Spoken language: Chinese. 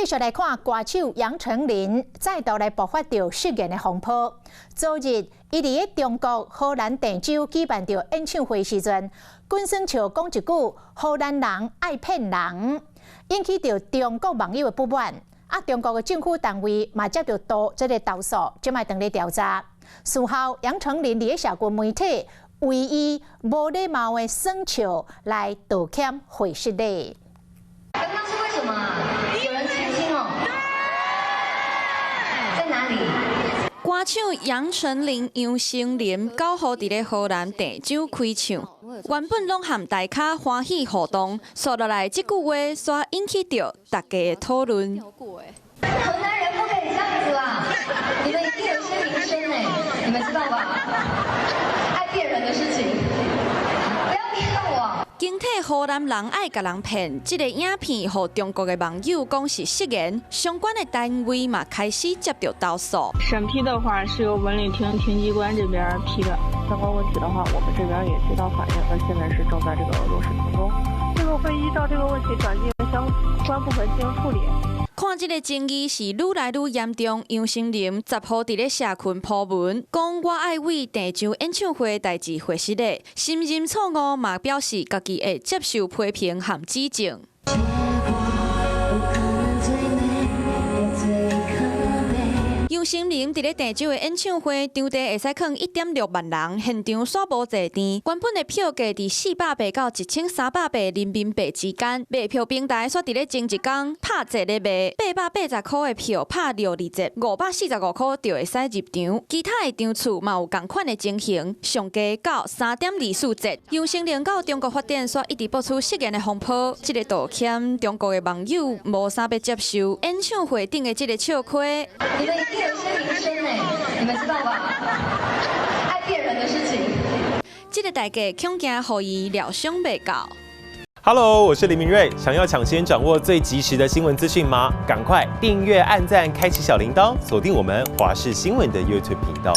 继续来看歌手杨丞琳再度来爆发着失言的风波。昨日，伊伫中国荷兰郑州举办着演唱会时阵，滚酸笑讲一句“荷兰人爱骗人”，引起着中国网友的不满。中国的政府单位嘛接到这个投诉，正在等咧调查。事后，杨丞琳伫社群媒体为伊无礼貌的酸笑来道歉悔失咧。刚刚是为什么啊？有人澄清哦，在哪里？歌手杨丞琳、杨丞琳9号伫咧荷兰郑州开唱，原本拢含大家欢喜互动，说落来这句话，煞引起着大家的讨论。荷兰人不可以这样子啦，你们一定有一些名声哎，你们知道吧？爱骗人的事情，不要骗我。警惕荷兰人爱甲人骗，这个影片互中国的网友讲是失言，相关的单位嘛开始接到投诉。审批的话是由文旅厅厅机关这边批的，相关问题的话，我们这边也接到反映，那现在是正在这个落实当中，这个会依照这个问题转进相关部门进行处理。看这个争议是愈来愈严重，杨丞琳10号伫咧社群po文，讲我爱为郑州演唱会代志悔失咧，心任错误嘛表示家己会接受批评和指正。杨丞琳伫咧郑州的演唱会场地会使放1.6万人，现场煞无坐垫，原本的票价伫400到1300人民币之间，卖票平台煞伫咧前一天拍折咧卖880块的票，拍6折，545块就会使入场。其他的场次嘛有同款的情形，上价到3.24折。杨丞琳到中国发展煞一直爆出失言的风波，这个道歉，中国的网友无啥要接受。演唱会顶的这个笑亏，你们一定有一些名声哎，你们知道吧？爱骗人的事情，这个大家恐惊互伊料想未到。Hello， 我是林明瑞。想要抢先掌握最及时的新闻资讯吗？赶快订阅、按赞、开启小铃铛，锁定我们华视新闻的 YouTube 频道。